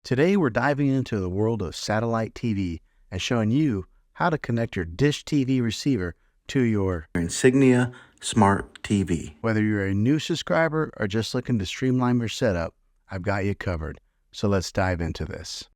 Today we're diving into the world of satellite TV and showing you how to connect your dish TV receiver to your Insignia Smart TV. Whether you're a new subscriber or just looking to streamline your setup, I've got you covered. So let's dive into this.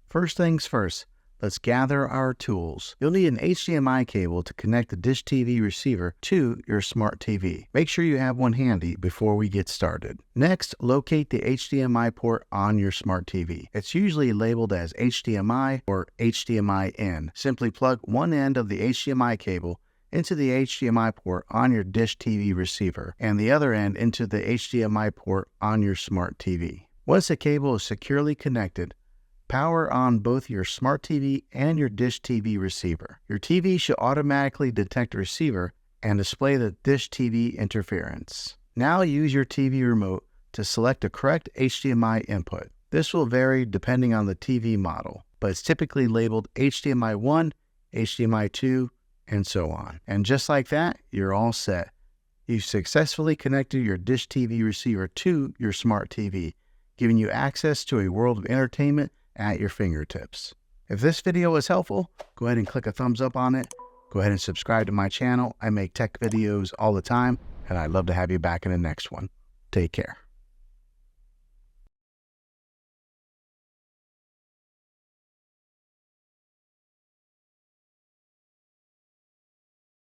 First things first, let's gather our tools. You'll need an HDMI cable to connect the dish TV receiver to your smart TV. Make sure you have one handy before we get started. Next, locate the HDMI port on your smart TV. It's usually labeled as HDMI or HDMI in. Simply plug one end of the HDMI cable into the HDMI port on your dish TV receiver and the other end into the HDMI port on your smart TV. Once the cable is securely connected, power on both your smart TV and your dish TV receiver. Your TV should automatically detect the receiver and display the dish TV interference. Now use your TV remote to select the correct HDMI input. This will vary depending on the TV model, but it's typically labeled HDMI 1, HDMI 2, and so on. And just like that, you're all set. You've successfully connected your dish TV receiver to your smart TV, giving you access to a world of entertainment at your fingertips. If this video was helpful, go ahead and click a thumbs up on it. Go ahead and subscribe to my channel. I make tech videos all the time, and I'd love to have you back in the next one. Take care.